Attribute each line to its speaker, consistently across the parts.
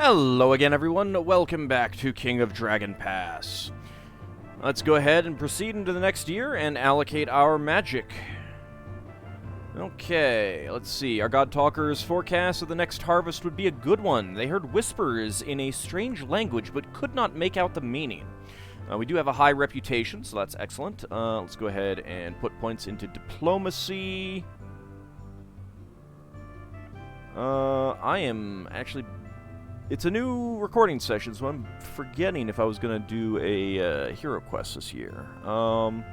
Speaker 1: Hello again, everyone. Welcome back to King of Dragon Pass. Let's go ahead and proceed into the next year and allocate our magic. Okay, let's see. Our God Talker's forecast of the next harvest would be a good one. They heard whispers in a strange language, but could not make out the meaning. We do have a high reputation, so that's excellent. Let's go ahead and put points into diplomacy. I am actually... It's a new recording session, so I'm forgetting if I was going to do a hero quest this year. So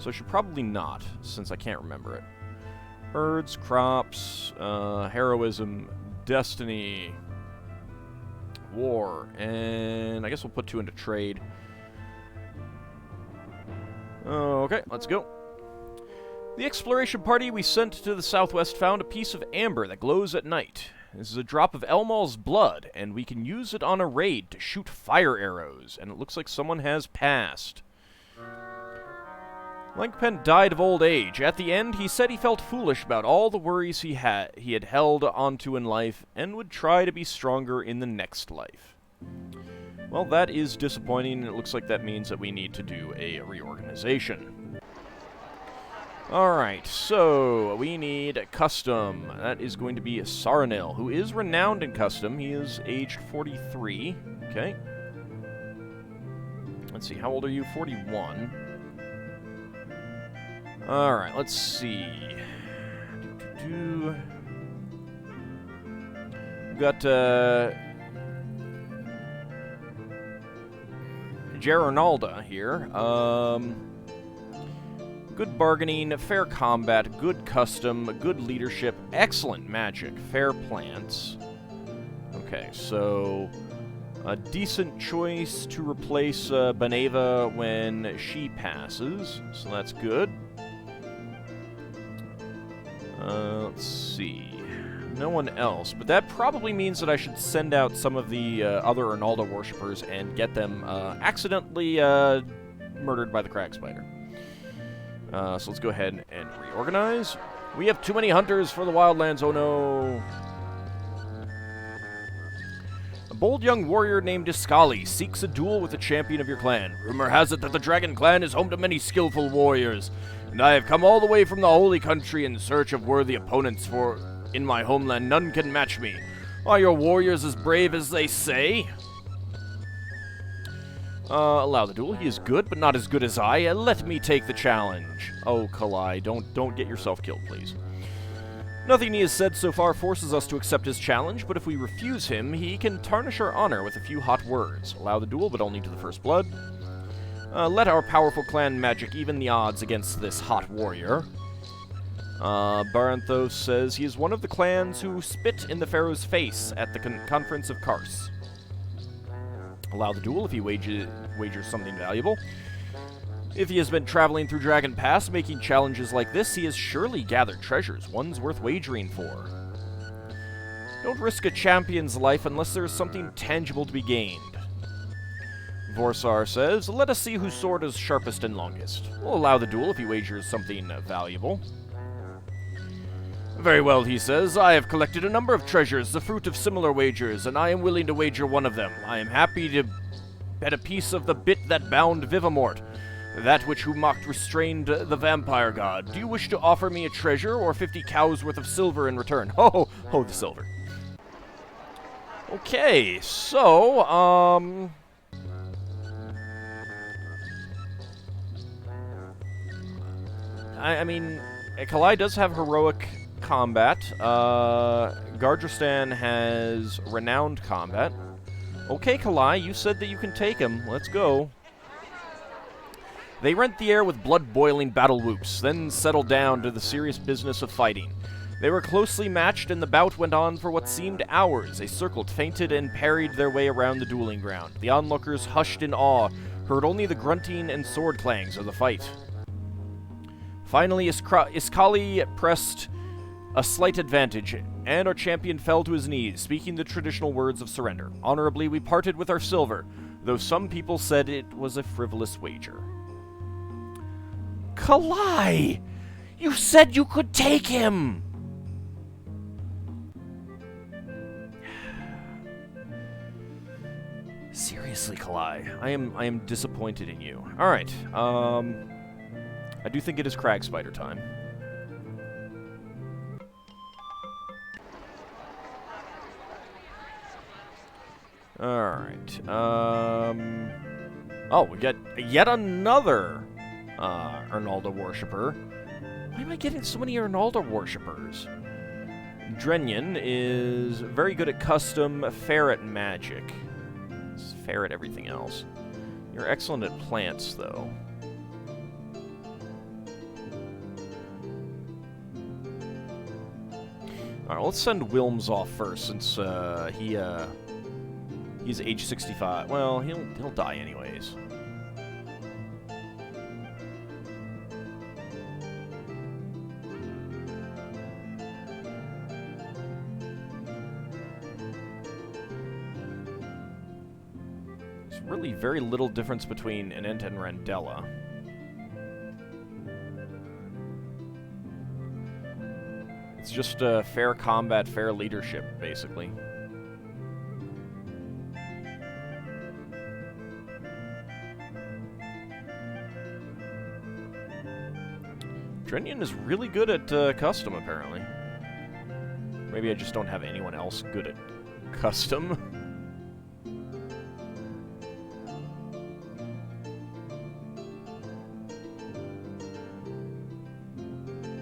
Speaker 1: I should probably not, since I can't remember it. Herds, crops, heroism, destiny, war, and I guess we'll put 2 into trade. Okay, let's go. The exploration party we sent to the southwest found a piece of amber that glows at night. This is a drop of Elmal's blood, and we can use it on a raid to shoot fire arrows, and it looks like someone has passed. Langpent died of old age. At the end, he said he felt foolish about all the worries he had held onto in life, and would try to be stronger in the next life. Well, that is disappointing, and it looks like that means that we need to do a reorganization. Alright, so we need custom. That is going to be Saranil, who is renowned in custom. He is aged 43. Okay. Let's see, how old are you? 41. Alright, let's see. We've got, Gerarnalda here. Good bargaining, fair combat, good custom, good leadership, excellent magic, fair plants. Okay, so a decent choice to replace Beneva when she passes, so that's good. Let's see. No one else, but that probably means that I should send out some of the other Arnaldo worshippers and get them accidentally murdered by the crag spider. So let's go ahead and reorganize. We have too many hunters for the wildlands, oh no. A bold young warrior named Iskali seeks a duel with a champion of your clan. Rumor has it that the Dragon clan is home to many skillful warriors, and I have come all the way from the holy country in search of worthy opponents, for in my homeland none can match me. Are your warriors as brave as they say? Allow the duel. He is good, but not as good as I. Let me take the challenge. Oh, Kalai, don't get yourself killed, please. Nothing he has said so far forces us to accept his challenge, but if we refuse him, he can tarnish our honor with a few hot words. Allow the duel, but only to the first blood. Let our powerful clan magic even the odds against this hot warrior. Baranthos says he is one of the clans who spit in the Pharaoh's face at the conference of Kars. Allow the duel if he wagers something valuable. If he has been traveling through Dragon Pass, making challenges like this, he has surely gathered treasures, ones worth wagering for. Don't risk a champion's life unless there is something tangible to be gained. Vorsar says, let us see whose sword is sharpest and longest. We'll allow the duel if he wagers something valuable. Very well, he says. I have collected a number of treasures, the fruit of similar wagers, and I am willing to wager one of them. I am happy to bet a piece of the bit that bound Vivamort, that which who mocked restrained the vampire god. Do you wish to offer me a treasure or 50 cows worth of silver in return? Oh, the silver. Okay, so, I mean, Kalai does have heroic combat. Gardristan has renowned combat. Okay, Kalai, you said that you can take him. Let's go. They rent the air with blood-boiling battle whoops, then settled down to the serious business of fighting. They were closely matched, and the bout went on for what seemed hours. They circled, feinted, and parried their way around the dueling ground. The onlookers, hushed in awe, heard only the grunting and sword clangs of the fight. Finally, Iskali pressed a slight advantage, and our champion fell to his knees, speaking the traditional words of surrender. Honorably, we parted with our silver, though some people said it was a frivolous wager. Kalai! You said you could take him! Seriously, Kalai, I am disappointed in you. Alright, I do think it is crag spider time. Alright, oh, we got yet another, Arnaldo worshipper. Why am I getting so many Arnaldo worshippers? Drenyan is very good at custom, fair at magic. He's fair at everything else. You're excellent at plants, though. Alright, let's send Wilms off first, since, he's age 65. Well, he'll die anyways. There's really very little difference between Anenta and Randella. It's just fair combat, fair leadership, basically. Drenyan is really good at custom, apparently. Maybe I just don't have anyone else good at custom.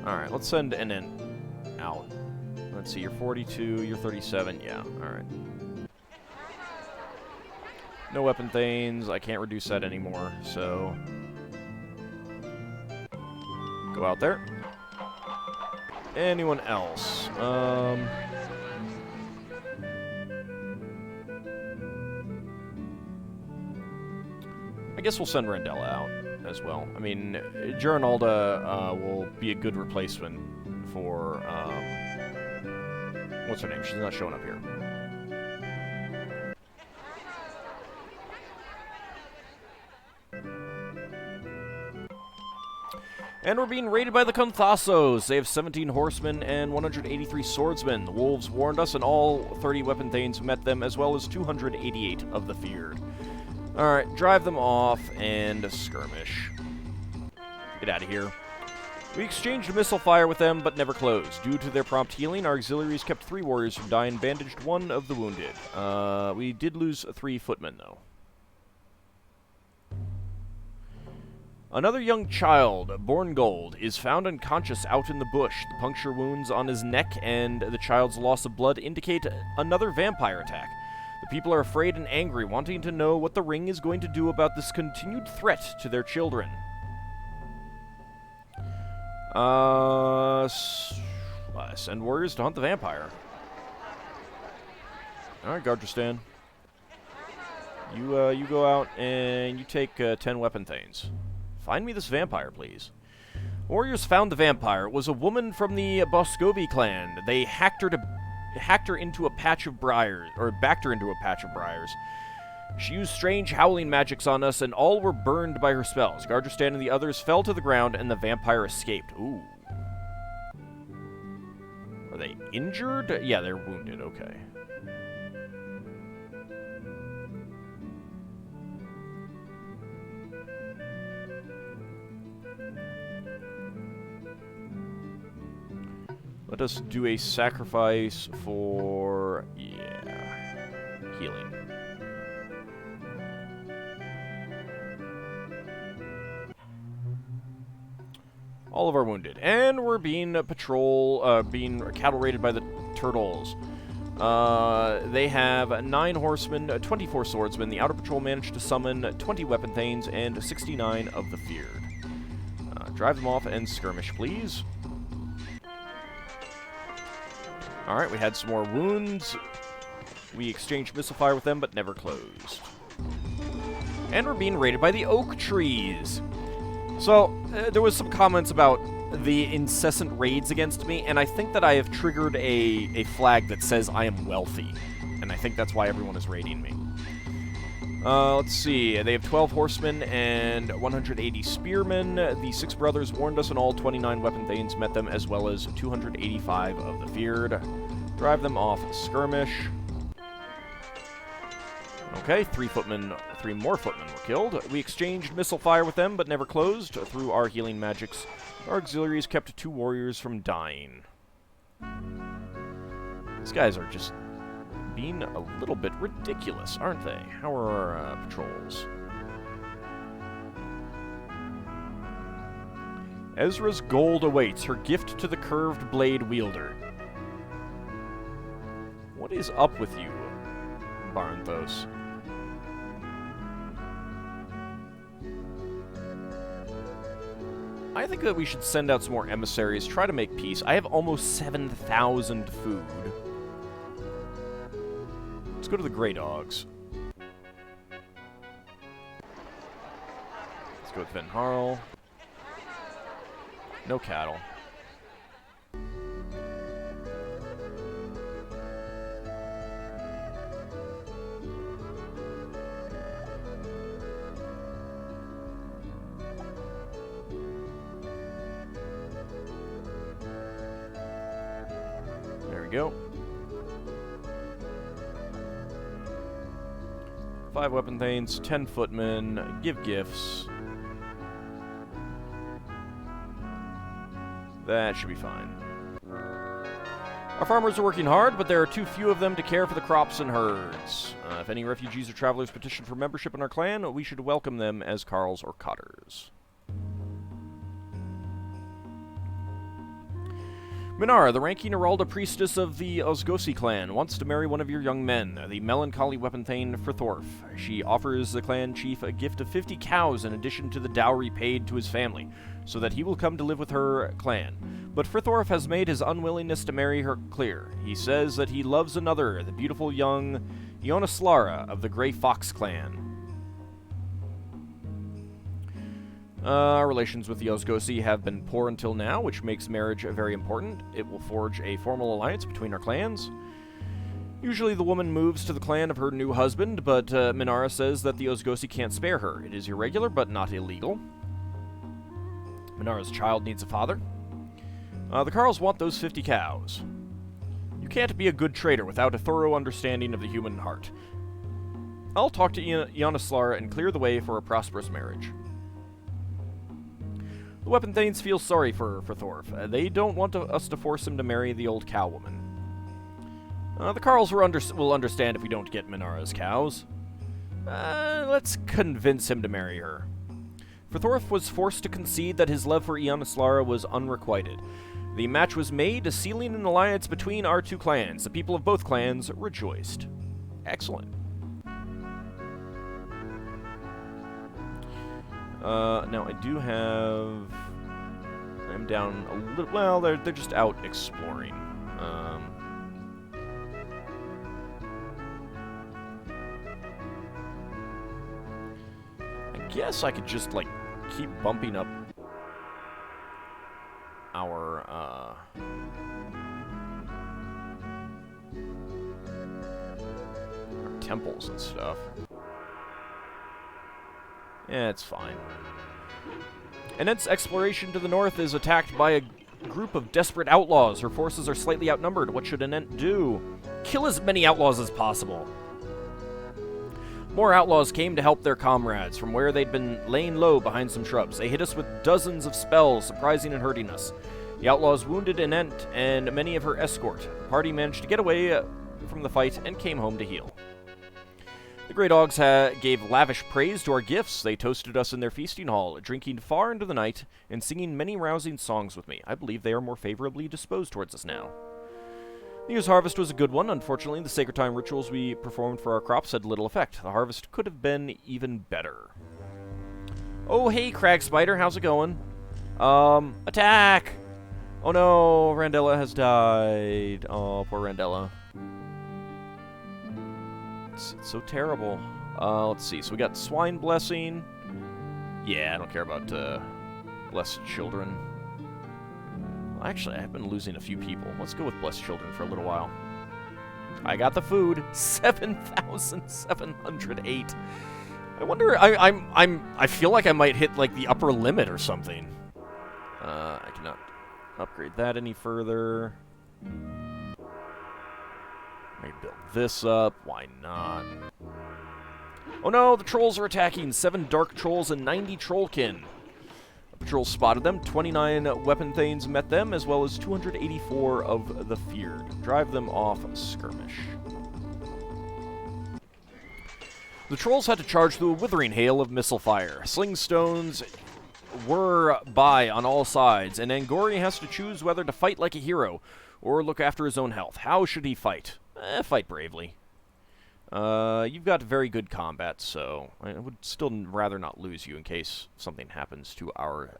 Speaker 1: Alright, let's send Enen out. Let's see, you're 42, you're 37, yeah, alright. No weapon thanes, I can't reduce that anymore, so... Go out there. Anyone else? I guess we'll send Randella out as well. I mean, Geronalda will be a good replacement for, what's her name? She's not showing up here. And we're being raided by the Conthassos. They have 17 horsemen and 183 swordsmen. The wolves warned us, and all 30 weapon thanes met them, as well as 288 of the feared. Alright, drive them off and skirmish. Get out of here. We exchanged missile fire with them, but never closed. Due to their prompt healing, our auxiliaries kept 3 warriors from dying and bandaged 1 of the wounded. We did lose 3 footmen, though. Another young child, born gold, is found unconscious out in the bush. The puncture wounds on his neck and the child's loss of blood indicate another vampire attack. The people are afraid and angry, wanting to know what the ring is going to do about this continued threat to their children. Send warriors to hunt the vampire. Alright, Gardristan. You go out and you take 10 weapon thanes. Find me this vampire, please. Warriors found the vampire. It was a woman from the Boscovi clan. They hacked her into a patch of briars, or backed her into a patch of briars. She used strange howling magics on us, and all were burned by her spells. Gardristan and the others fell to the ground, and the vampire escaped. Ooh. Are they injured? Yeah, they're wounded. Okay. Let us do a sacrifice for, healing. All of our wounded. And we're being being cattle raided by the turtles. They have 9 horsemen, 24 swordsmen. The outer patrol managed to summon 20 weapon thanes and 69 of the feared. Drive them off and skirmish, please. Alright, we had some more wounds. We exchanged missile fire with them, but never closed. And we're being raided by the oak trees. So, there was some comments about the incessant raids against me, and I think that I have triggered a flag that says I am wealthy. And I think that's why everyone is raiding me. Let's see. They have 12 horsemen and 180 spearmen. The 6 brothers warned us, and all 29 weapon thanes met them, as well as 285 of the feared. Drive them off skirmish. Okay, 3 more footmen were killed. We exchanged missile fire with them, but never closed. Through our healing magics, our auxiliaries kept 2 warriors from dying. These guys are just being a little bit ridiculous, aren't they? How are our patrols? Ezra's gold awaits, her gift to the curved blade wielder. What is up with you, Baranthos? I think that we should send out some more emissaries, try to make peace. I have almost 7,000 food. Let's go to the Grey Dogs. Let's go with Van Harl. No cattle. There we go. 5 weapon thanes, 10 footmen, give gifts. That should be fine. Our farmers are working hard, but there are too few of them to care for the crops and herds. If any refugees or travelers petition for membership in our clan, we should welcome them as carls or cotters. Minara, the ranking Heralda priestess of the Osgosi clan, wants to marry one of your young men, the melancholy weapon thane Frithorf. She offers the clan chief a gift of 50 cows in addition to the dowry paid to his family, so that he will come to live with her clan. But Frithorf has made his unwillingness to marry her clear. He says that he loves another, the beautiful young Ionislara of the Grey Fox clan. Our relations with the Osgosi have been poor until now, which makes marriage very important. It will forge a formal alliance between our clans. Usually the woman moves to the clan of her new husband, but Minara says that the Osgosi can't spare her. It is irregular, but not illegal. Minara's child needs a father. The Carls want those 50 cows. You can't be a good trader without a thorough understanding of the human heart. I'll talk to Ionislara and clear the way for a prosperous marriage. The weapon thanes feel sorry for Thorf. They don't want us to force him to marry the old cow woman. The Carls will understand if we don't get Minara's cows. Let's convince him to marry her. Thorf was forced to concede that his love for Ionislara was unrequited. The match was made, sealing an alliance between our 2 clans. The people of both clans rejoiced. Excellent. Now I do have... I'm down a little... Well, they're just out exploring. I guess I could just, like, keep bumping up our temples and stuff. Yeah, it's fine. Annette's exploration to the north is attacked by a group of desperate outlaws. Her forces are slightly outnumbered. What should Annette do? Kill as many outlaws as possible. More outlaws came to help their comrades from where they'd been laying low behind some shrubs. They hit us with dozens of spells, surprising and hurting us. The outlaws wounded Annette and many of her escort. The party managed to get away from the fight and came home to heal. The Grey Dogs gave lavish praise to our gifts. They toasted us in their feasting hall, drinking far into the night and singing many rousing songs with me. I believe they are more favorably disposed towards us now. The year's harvest was a good one. Unfortunately, the sacred time rituals we performed for our crops had little effect. The harvest could have been even better. Oh, hey, Crag Spider, how's it going? Attack! Oh no, Randella has died. Oh, poor Randella. It's so terrible. Let's see. So we got Swine Blessing. Yeah, I don't care about Blessed Children. Well, actually, I've been losing a few people. Let's go with Blessed Children for a little while. I got the food. 7,708. I wonder. I feel like I might hit like the upper limit or something. I cannot upgrade that any further. Maybe build this up. Why not? Oh no, the trolls are attacking. 7 dark trolls and 90 trollkin. A patrol spotted them. 29 weapon thanes met them, as well as 284 of the feared. Drive them off skirmish. The trolls had to charge through a withering hail of missile fire. Sling stones were by on all sides, and Angori has to choose whether to fight like a hero or look after his own health. How should he fight? Fight bravely. You've got very good combat, so I would still rather not lose you in case something happens to our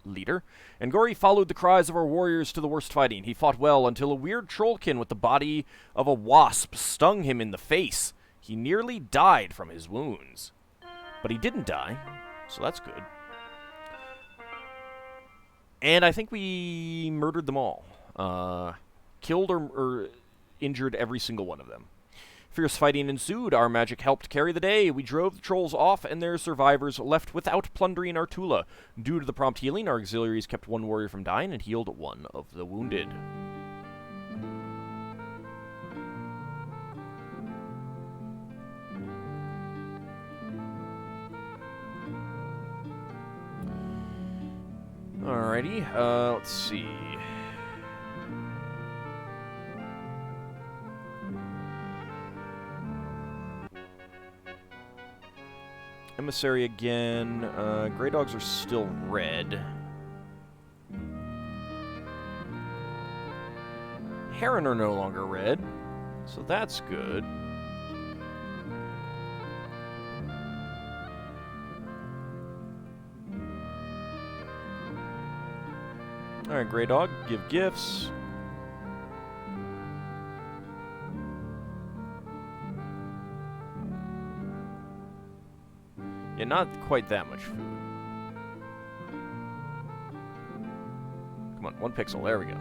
Speaker 1: leader. Angori followed the cries of our warriors to the worst fighting. He fought well until a weird trollkin with the body of a wasp stung him in the face. He nearly died from his wounds. But he didn't die, so that's good. And I think we murdered them all. Killed or injured every single one of them. Fierce fighting ensued. Our magic helped carry the day. We drove the trolls off, and their survivors left without plundering our Tula. Due to the prompt healing, our auxiliaries kept 1 warrior from dying and healed 1 of the wounded. Alrighty, let's see. Emissary again. Grey dogs are still red. Heron are no longer red, so that's good. Alright, Grey Dog, give gifts. Yeah, not quite that much food. Come on, 1 pixel, there we go.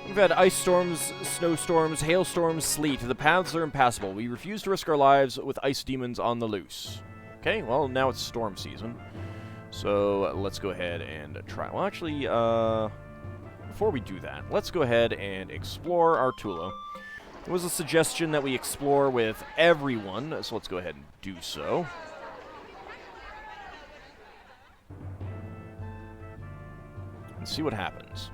Speaker 1: We've had ice storms, snowstorms, hailstorms, sleet. The paths are impassable. We refuse to risk our lives with ice demons on the loose. Okay, well, now it's storm season. So, let's go ahead and try. Well, actually, before we do that, let's go ahead and explore our Tula. It was a suggestion that we explore with everyone, so let's go ahead and do so. And see what happens.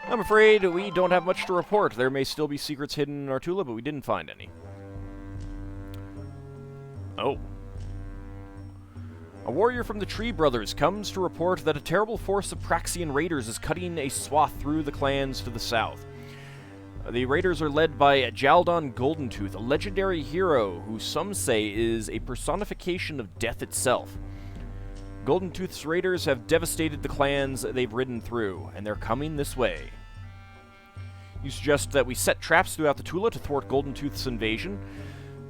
Speaker 1: I'm afraid we don't have much to report. There may still be secrets hidden in our Tula, but we didn't find any. Oh. A warrior from the Tree Brothers comes to report that a terrible force of Praxian raiders is cutting a swath through the clans to the south. The raiders are led by Jaldon Goldentooth, a legendary hero who some say is a personification of death itself. Goldentooth's raiders have devastated the clans they've ridden through, and they're coming this way. You suggest that we set traps throughout the Tula to thwart Goldentooth's invasion.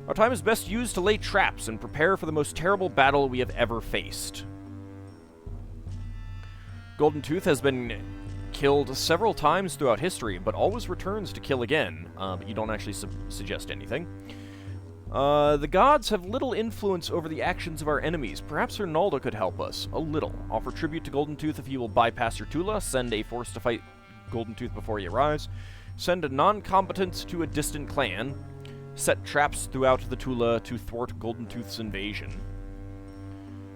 Speaker 1: Our time is best used to lay traps and prepare for the most terrible battle we have ever faced. Goldentooth has been killed several times throughout history, but always returns to kill again. But you don't actually suggest anything. The gods have little influence over the actions of our enemies. Perhaps Hernalda could help us. A little. Offer tribute to Goldentooth if he will bypass your Tula. Send a force to fight Goldentooth before he arrives. Send a non-combatants to a distant clan. Set traps throughout the Tula to thwart Goldentooth's invasion.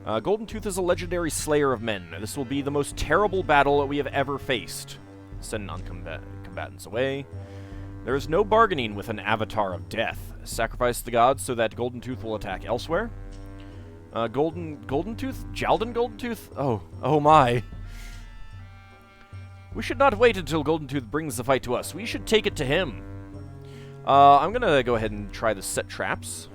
Speaker 1: Goldentooth is a legendary slayer of men. This will be the most terrible battle that we have ever faced. Send non-combatants away. There is no bargaining with an avatar of death. Sacrifice the gods so that Goldentooth will attack elsewhere. Goldentooth? Jaldon Goldentooth? Oh my. We should not wait until Goldentooth brings the fight to us. We should take it to him. I'm gonna go ahead and try the set traps.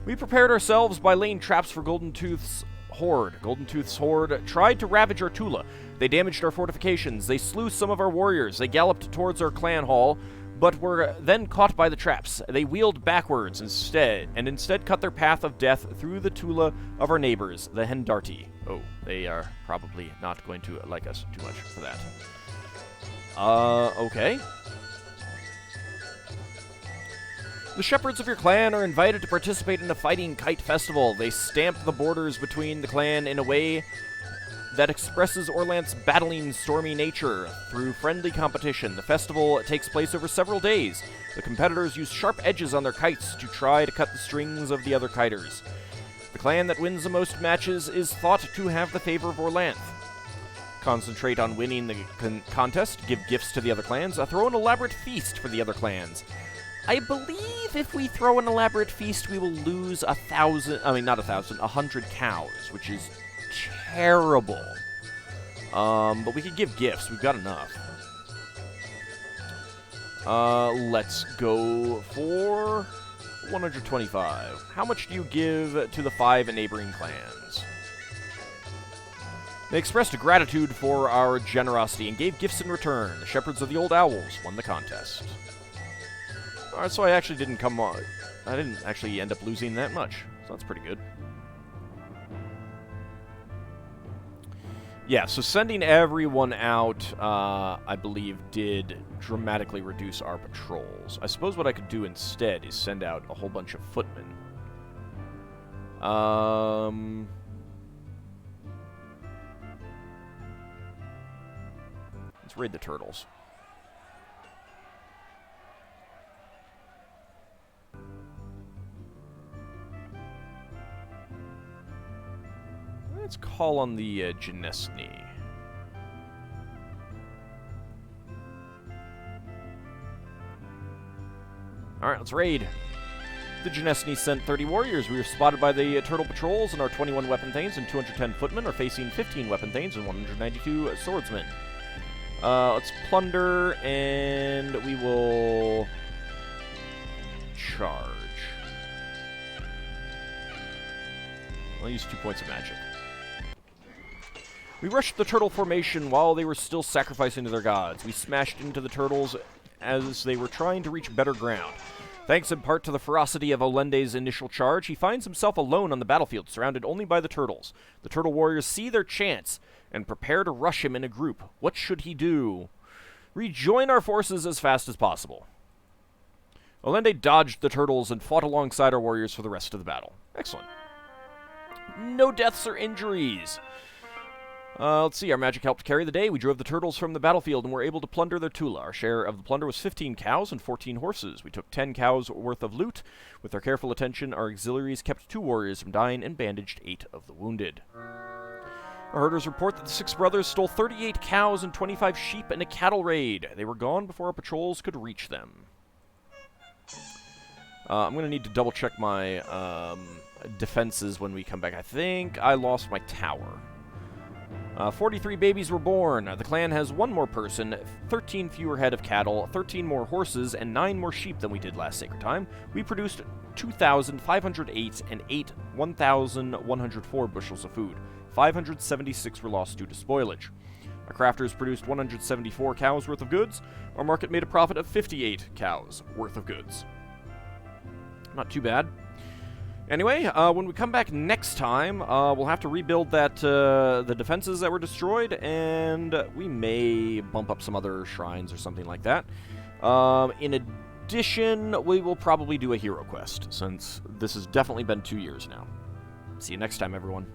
Speaker 1: We prepared ourselves by laying traps for Goldentooth's horde. Goldentooth's horde tried to ravage our Tula. They damaged our fortifications. They slew some of our warriors. They galloped towards our clan hall, but were then caught by the traps. They wheeled backwards instead cut their path of death through the Tula of our neighbors, the Hendarti. Oh, they are probably not going to like us too much for that. Okay. The shepherds of your clan are invited to participate in a fighting kite festival. They stamp the borders between the clan in a way that expresses Orlanth's battling, stormy nature through friendly competition. The festival takes place over several days. The competitors use sharp edges on their kites to try to cut the strings of the other kiters. The clan that wins the most matches is thought to have the favor of Orlanth. Concentrate on winning the contest, give gifts to the other clans, throw an elaborate feast for the other clans. I believe if we throw an elaborate feast, we will lose 100 cows, which is terrible. But we could give gifts. We've got enough. Let's go for 125. How much do you give to the 5 neighboring clans? They expressed gratitude for our generosity and gave gifts in return. The Shepherds of the Old Owls won the contest. Alright, so I actually didn't come on. I didn't actually end up losing that much. So that's pretty good. Yeah, so sending everyone out, I believe, did dramatically reduce our patrols. I suppose what I could do instead is send out a whole bunch of footmen. Let's raid the turtles. Let's call on the Genesny. Alright, let's raid. The Genesny sent 30 warriors. We were spotted by the turtle patrols, and our 21 weapon thanes and 210 footmen are facing 15 weapon thanes and 192 swordsmen. Let's plunder, and we will charge. I'll use 2 points of magic. We rushed the turtle formation while they were still sacrificing to their gods. We smashed into the turtles as they were trying to reach better ground. Thanks in part to the ferocity of Olende's initial charge, he finds himself alone on the battlefield, surrounded only by the turtles. The turtle warriors see their chance and prepare to rush him in a group. What should he do? Rejoin our forces as fast as possible. Olende dodged the turtles and fought alongside our warriors for the rest of the battle. Excellent. No deaths or injuries. Let's see, our magic helped carry the day. We drove the turtles from the battlefield and were able to plunder their Tula. Our share of the plunder was 15 cows and 14 horses. We took 10 cows worth of loot. With our careful attention, our auxiliaries kept 2 warriors from dying and bandaged 8 of the wounded. Our herders report that the 6 brothers stole 38 cows and 25 sheep in a cattle raid. They were gone before our patrols could reach them. I'm going to need to double-check my defenses when we come back. I think I lost my tower. 43 babies were born. The clan has 1 more person, 13 fewer head of cattle, 13 more horses, and 9 more sheep than we did last Sacred Time. We produced 2,508 and ate 1,104 bushels of food. 576 were lost due to spoilage. Our crafters produced 174 cows worth of goods. Our market made a profit of 58 cows worth of goods. Not too bad. Anyway, when we come back next time, we'll have to rebuild that the defenses that were destroyed, and we may bump up some other shrines or something like that. In addition, we will probably do a hero quest, since this has definitely been 2 years now. See you next time, everyone.